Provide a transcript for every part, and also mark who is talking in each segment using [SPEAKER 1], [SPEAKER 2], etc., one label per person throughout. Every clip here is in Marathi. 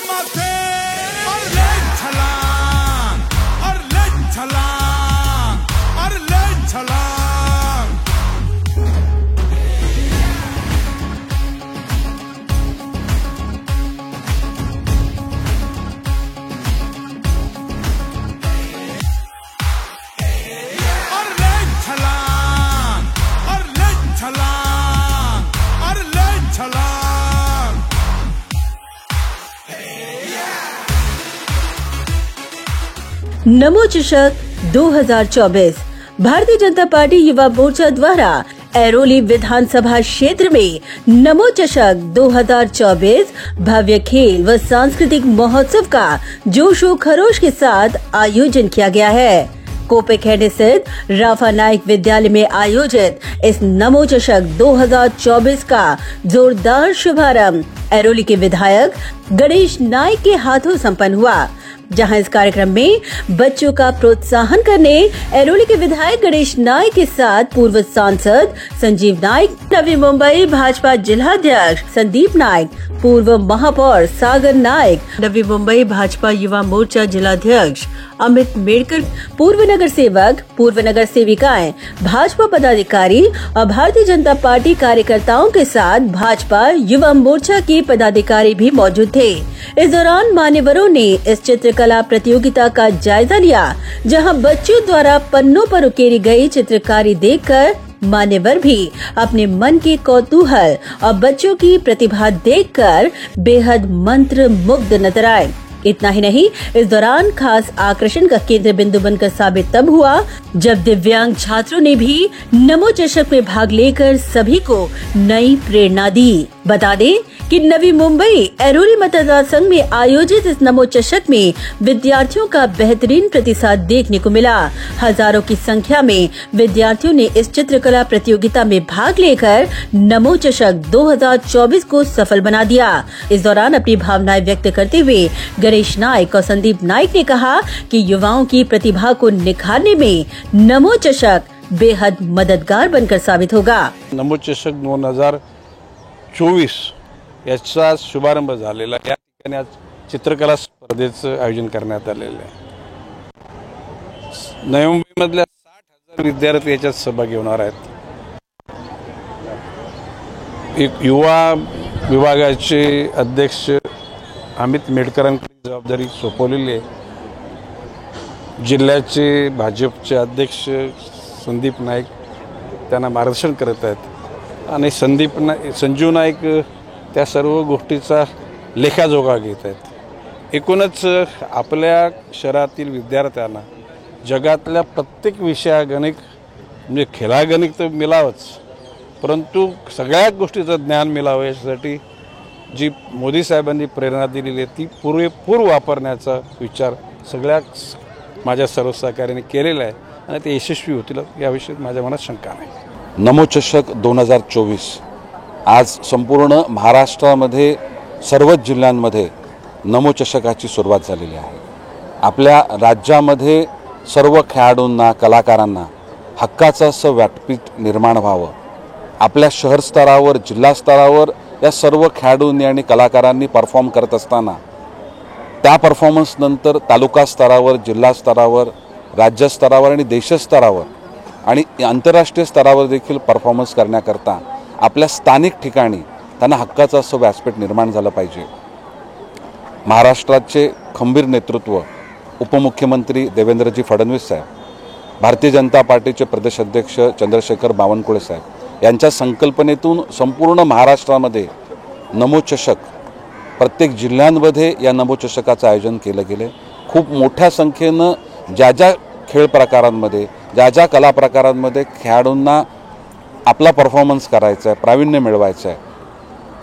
[SPEAKER 1] माथे और ले छलांग और ले छलांग और ले छलांग। और ले छलांग और ले छलांग और ले छलांग।
[SPEAKER 2] नमो चषक 2024 भारतीय जनता पार्टी युवा मोर्चा द्वारा ऐरोली विधानसभा क्षेत्र में नमो चषक 2024 भव्य खेल व सांस्कृतिक महोत्सव का जोश व खरोश के साथ आयोजन किया गया है। कोपेखेड स्थित राफा नाइक विद्यालय में आयोजित इस नमो चषक 2024 का जोरदार शुभारंभ ऐरोली के विधायक गणेश नाइक के हाथों संपन्न हुआ, जहां इस कार्यक्रम में बच्चों का प्रोत्साहन करने ऐरोली के विधायक गणेश नाइक के साथ पूर्व सांसद संजीव नाइक, नवी मुंबई भाजपा जिलाध्यक्ष संदीप नाइक, पूर्व महापौर सागर नाइक, नवी मुंबई भाजपा युवा मोर्चा जिलाध्यक्ष अमित मेड़कर, पूर्व नगर सेवक, पूर्व नगर सेविकाएं, भाजपा पदाधिकारी और भारतीय जनता पार्टी कार्यकर्ताओं के साथ भाजपा युवा मोर्चा के पदाधिकारी भी मौजूद थे। इस दौरान मान्यवरों ने इस चित्रकला प्रतियोगिता का जायजा लिया, जहां बच्चों द्वारा पन्नों पर उकेरी गई चित्रकारी देखकर मान्यवर भी अपने मन के कौतूहल और बच्चों की प्रतिभा देखकर बेहद मंत्र मुग्ध नजर आए। इतना ही नहीं, इस दौरान खास आकर्षण का केंद्र बिंदु बनकर साबित तब हुआ जब दिव्यांग छात्रों ने भी नमो चषक में भाग लेकर सभी को नई प्रेरणा दी। बता दें कि नवी मुंबई ऐरोली मतदाता संघ में आयोजित इस नमो चषक में विद्यार्थियों का बेहतरीन प्रतिसाद देखने को मिला। हजारों की संख्या में विद्यार्थियों ने इस चित्रकला प्रतियोगिता में भाग लेकर नमो चषक 2024 को सफल बना दिया। इस दौरान अपनी भावनाएं व्यक्त करते हुए गणेश नाइक और संदीप नाइक ने कहा कि युवाओं की प्रतिभा को निखारने में नमो चषक बेहद मददगार बनकर साबित होगा।
[SPEAKER 3] नमो चषक 2024 याचा शुभारंभ झालेला, या ठिकाणी आज चित्रकला स्पर्धेचं आयोजन करण्यात आलेलं आहे। नवी मुंबईमधल्या 60,000 विद्यार्थी याच्यात सहभागी होणार आहेत। एक युवा विभागाचे अध्यक्ष अमित मेडकरांकडे जबाबदारी सोपवलेली आहे। जिल्ह्याचे भाजपचे अध्यक्ष संदीप नाईक त्यांना मार्गदर्शन करत आहेत आणि संजीव नाईक त्या सर्व गोष्टीचा लेखाजोखा घेत आहेत। एकूणच आपल्या शहरातील विद्यार्थ्यांना जगातल्या प्रत्येक विषयागणिक म्हणजे खेळागणिक तर मिळावंच, परंतु सगळ्या गोष्टीचं ज्ञान मिळावं यासाठी जी मोदी साहेबांनी प्रेरणा दिलेली आहे ती पुरेपूर वापरण्याचा विचार सगळ्या माझ्या सर्व सहकार्याने केलेला आहे आणि ते यशस्वी होतील याविषयी माझ्या मनात शंका नाही।
[SPEAKER 4] नमो चषक 2024 आज संपूर्ण महाराष्ट्रामध्ये सर्वच जिल्ह्यांमध्ये नमो चषकाची सुरुवात झालेली आहे। आपल्या राज्यामध्ये सर्व खेळाडूंना, कलाकारांना हक्काचं असं व्यासपीठ निर्माण व्हावं। आपल्या शहर स्तरावर, जिल्हा स्तरावर या सर्व खेळाडूंनी आणि कलाकारांनी परफॉर्म करत असताना त्या परफॉर्मन्स नंतर तालुका स्तरावर, जिल्हा स्तरावर, राज्य स्तरावर आणि देशस्तरावर आणि आंतरराष्ट्रीय स्तरावर देखील परफॉर्मन्स करण्याकरता आपल्या स्थानिक ठिकाणी त्यांना हक्काचं असं व्यासपीठ निर्माण झालं पाहिजे। महाराष्ट्राचे खंबीर नेतृत्व उपमुख्यमंत्री देवेंद्रजी फडणवीस साहेब, भारतीय जनता पार्टीचे प्रदेश अध्यक्ष चंद्रशेखर बावनकुळे साहेब यांच्या संकल्पनेतून संपूर्ण महाराष्ट्रामध्ये नमो चषक प्रत्येक जिल्ह्यांमध्ये या नमो चषकाचं आयोजन केलं गेले। खूप मोठ्या संख्येनं ज्या ज्या खेळ प्रकारांमध्ये, ज्या ज्या कला प्रकारांमध्ये खेळाडूंना आपला परफॉर्मन्स करायचा आहे, प्रावीण्य मिळवायचं आहे,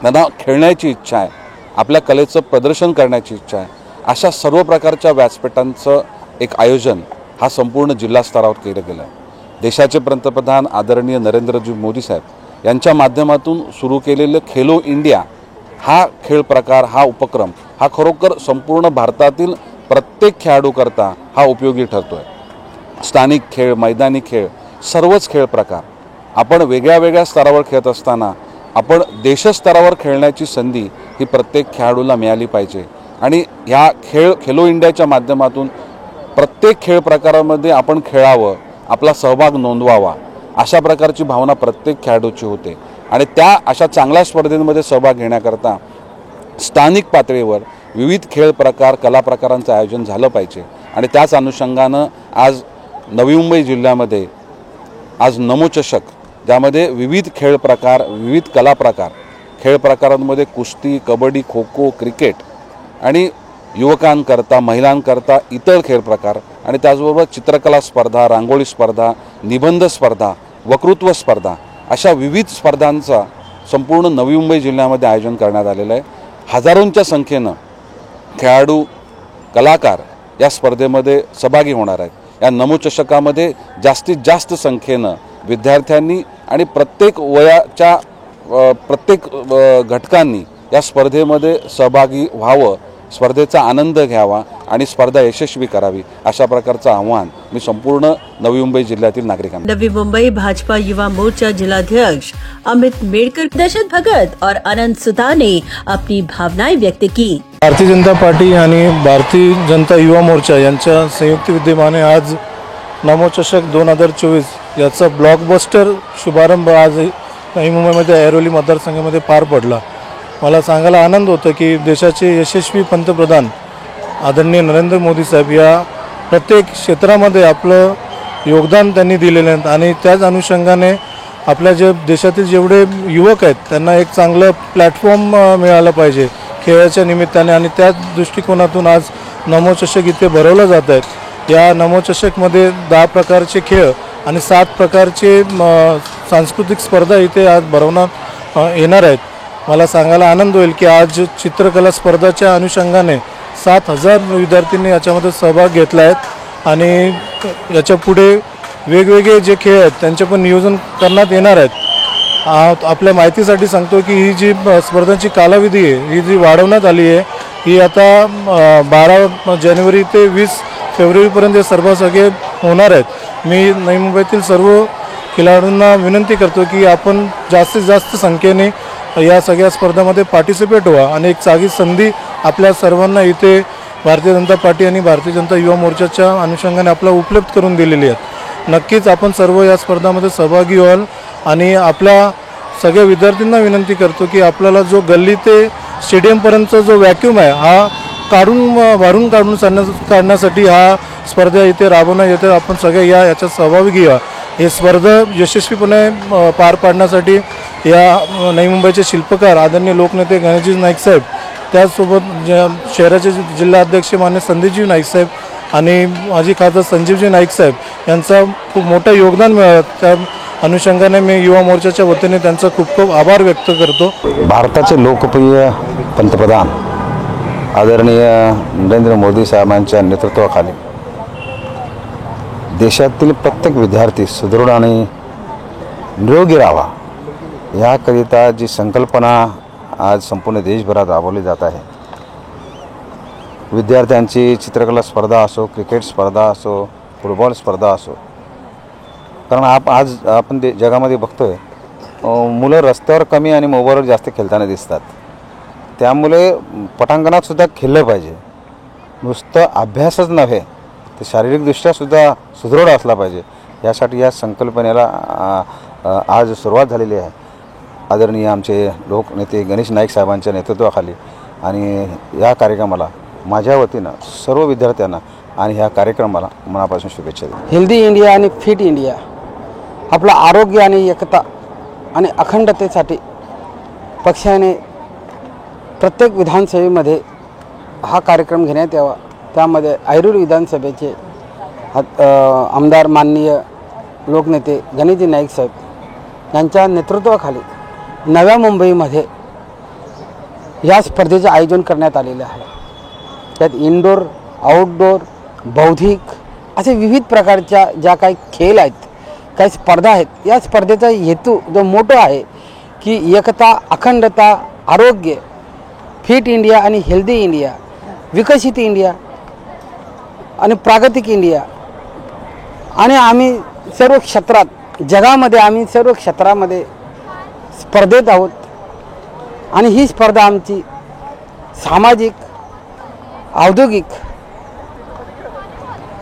[SPEAKER 4] त्यांना खेळण्याची इच्छा आहे, आपल्या कलेचं प्रदर्शन करण्याची इच्छा आहे, अशा सर्व प्रकारच्या व्यासपीठांचं एक आयोजन हा संपूर्ण जिल्हा स्तरावर केलं गेलं आहे। देशाचे पंतप्रधान आदरणीय नरेंद्रजी मोदी साहेब यांच्या माध्यमातून सुरू केलेलं खेलो इंडिया हा खेळ प्रकार, हा उपक्रम हा खरोखर संपूर्ण भारतातील प्रत्येक खेळाडूकरता हा उपयोगी ठरतो आहे। स्थानिक खेळ, मैदानी खेळ, सर्वच खेळ प्रकार आपण वेगळ्या वेगळ्या स्तरावर खेळत असताना आपण देशस्तरावर खेळण्याची संधी ही प्रत्येक खेळाडूला मिळाली पाहिजे आणि ह्या खेलो इंडियाच्या माध्यमातून प्रत्येक खेळ प्रकारामध्ये आपण खेळावं, आपला सहभाग नोंदवावा, अशा प्रकारची भावना प्रत्येक खेळाडूची होते. आणि त्या अशा चांगल्या स्पर्धेमध्ये सहभाग घेण्याकरता स्थानिक पातळीवर विविध खेळ प्रकार, कला प्रकारांचं आयोजन झालं पाहिजे. आणि त्याच अनुषंगानं आज नवी मुंबई जिल्ह्यामध्ये आज नमो चषक, ज्यामध्ये विविध खेळ प्रकार, विविध कला प्रकार, खेळ प्रकारांमध्ये कुस्ती, कबड्डी, खो खो, क्रिकेट आणि युवकांकरता, महिलांकरता इतर खेळ प्रकार आणि त्याचबरोबर चित्रकला स्पर्धा, रांगोळी स्पर्धा, निबंध स्पर्धा, वक्तृत्व स्पर्धा अशा विविध स्पर्धांचा संपूर्ण नवी मुंबई जिल्ह्यामध्ये आयोजन करण्यात आलेलं आहे. हजारोंच्या संख्येनं खेळाडू, कलाकार या स्पर्धेमध्ये सहभागी होणार आहेत. या नमो चषकामध्ये जास्तीत जास्त संख्येनं विद्यार्थ्यांनी आणि प्रत्येक वयाच्या प्रत्येक घटकांनी या स्पर्धेमध्ये सहभागी व्हावं, स्पर्धेचा आनंद घ्यावा आणि स्पर्धा यशस्वी करावी, अशा प्रकारचं आव्हान मी संपूर्ण नवी मुंबई जिल्ह्यातील नागरिकांना.
[SPEAKER 2] नवी मुंबई भाजपा युवा मोर्चा जिलाध्यक्ष अमित मेड़कर, दर्शन भगत और अनंत सुधा ने अपनी भावनाएं व्यक्त की.
[SPEAKER 5] भारतीय जनता पार्टी आणि भारतीय जनता युवा मोर्चा यांच्या संयुक्त विद्यमाने आज नमो चषक 2024 याचा ब्लॉकबस्टर शुभारंभ आज नवी मुंबईमध्ये ऐरोली मतदारसंघामध्ये पार पडला. मला सांगायला आनंद होतो की देशाचे यशस्वी पंतप्रधान आदरणीय नरेंद्र मोदी साहेब या प्रत्येक क्षेत्रामध्ये आपलं योगदान त्यांनी दिलेलं आहे आणि त्याच अनुषंगाने आपल्या जे देशातील जेवढे युवक आहेत त्यांना एक चांगलं प्लॅटफॉर्म मिळालं पाहिजे खेळाच्या निमित्ताने आणि त्याच दृष्टिकोनातून आज नमो चषक इथे भरवलं जात आहेत. या नमो चषकमध्ये 10 प्रकारचे खेळ आणि 7 प्रकारचे सांस्कृतिक स्पर्धा इथे आज भरवण्यात येणार आहेत. मला सांगायला आनंद होईल की आज चित्रकला स्पर्धाच्या अनुषंगाने 7,000 विद्यार्थ्यांनी याच्यामध्ये सहभाग घेतला आहे आणि याच्या पुढे वेगवेगळे जे खेळ आहेत त्यांचे पण नियोजन करण्यात येणार आहेत. आपल्या माहितीसाठी सांगतो की ही जी स्पर्धांची कालावधी आहे ही जी वाढवण्यात आली आहे ही आता 12 जानेवारी ते 20 फेब्रुवारीपर्यंत हे सर्व सगळे होणार आहेत. मी नवी मुंबईतील सर्व खेळाडूंना विनंती करतो की आपण जास्तीत जास्त संख्येने या सगळ्या स्पर्धांमध्ये पार्टिसिपेट व्हा आणि एक चांगली संधी आपल्या सर्वांना इथे भारतीय जनता पार्टी आणि भारतीय जनता युवा मोर्चाच्या अनुषंगाने आपल्याला उपलब्ध करून दिलेली आहेत. नक्कीच आपण सर्व या स्पर्धांमध्ये सहभागी व्हाल आणि आपल्या सगळ्या विद्यार्थ्यांना विनंती करतो की आपल्याला जो गल्ली ते स्टेडियमपर्यंतचा जो व्हॅक्यूम आहे हा भरून काढण्यासाठी हा स्पर्धा इथे राबवण्यात येते. आपण सगळे याच्यात सहभागी घ्या. हे स्पर्धा यशस्वीपणे पार पाडण्यासाठी या नवी मुंबईचे शिल्पकार आदरणीय लोकनेते गणेशजी नाईक साहेब, त्याचसोबत शहराचे जिल्हाध्यक्ष मान्य संदीपजी नाईक साहेब आणि माजी खासदार संजीवजी नाईक साहेब यांचा खूप मोठं योगदान मिळालं. त्या अनुषंगाने मी युवा मोर्चाच्या वतीने त्यांचा खूप खूप आभार व्यक्त करतो.
[SPEAKER 6] भारताचे लोकप्रिय पंतप्रधान आदरणीय नरेंद्र मोदी साहेबांच्या नेतृत्वाखाली देशातील प्रत्येक विद्यार्थी सुदृढ आणि निरोगी राहावा याकरिता जी संकल्पना आज संपूर्ण देशभरात राबवली जात आहे. विद्यार्थ्यांची चित्रकला स्पर्धा असो, क्रिकेट स्पर्धा असो, फुटबॉल स्पर्धा असो, कारण आज आपण जगामध्ये बघतोय मुलं रस्त्यावर कमी आणि मोबाईलवर जास्त खेळताना दिसतात. त्यामुळे पटांगणातसुद्धा खेळलं पाहिजे. नुसतं अभ्यासच नव्हे तर शारीरिकदृष्ट्यासुद्धा सुदृढ असला पाहिजे. यासाठी या संकल्पनेला आज सुरुवात झालेली आहे. आदरणीय आमचे लोकनेते गणेश नाईक साहेबांच्या नेतृत्वाखाली आणि या कार्यक्रमाला माझ्या वतीनं सर्व विद्यार्थ्यांना आणि ह्या कार्यक्रमाला मनापासून शुभेच्छा देतो.
[SPEAKER 7] हेल्दी इंडिया आणि फिट इंडिया आपलं आरोग्य आणि एकता आणि अखंडतेसाठी पक्षाने प्रत्येक विधानसभेमध्ये हा कार्यक्रम घेण्यात यावा. त्यामध्ये ऐरोली विधानसभेचे आमदार माननीय लोकनेते गणेशजी नाईक साहेब यांच्या नेतृत्वाखाली नव्या मुंबईमध्ये या स्पर्धेचे आयोजन करण्यात आलेले आहे. त्यात इनडोर, आउटडोर, बौद्धिक असे विविध प्रकारच्या ज्या काही खेळ आहेत, काही स्पर्धा आहेत, या स्पर्धेचा हेतू जो मोठा आहे की एकता, अखंडता, आरोग्य, फिट इंडिया आणि हेल्दी इंडिया, विकसित इंडिया आणि प्रागतिक इंडिया. आणि आम्ही सर्व क्षेत्रात जगामध्ये आम्ही सर्व क्षेत्रामध्ये स्पर्धेत आहोत आणि ही स्पर्धा आमची सामाजिक, औद्योगिक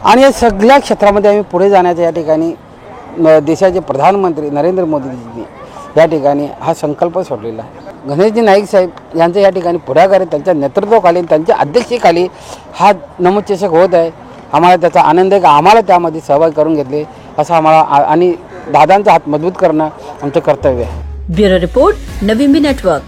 [SPEAKER 7] आणि या सगळ्या क्षेत्रामध्ये आम्ही पुढे जाण्याचा या ठिकाणी देशाचे प्रधानमंत्री नरेंद्र मोदीजींनी या ठिकाणी हा संकल्प सोडलेला आहे. गणेशजी नाईक साहेब यांचं या ठिकाणी पुढाकार त्यांच्या नेतृत्वाखाली त्यांच्या अध्यक्षतेखाली हा नमोचषक होत आहे. आम्हाला त्याचा आनंद आहे की आम्हाला त्यामध्ये सहभाग करून घेतले असं आम्हाला आणि दादांचा हात मजबूत करणं आमचं कर्तव्य आहे.
[SPEAKER 2] ब्युरो रिपोर्ट नवी मी नेटवर्क.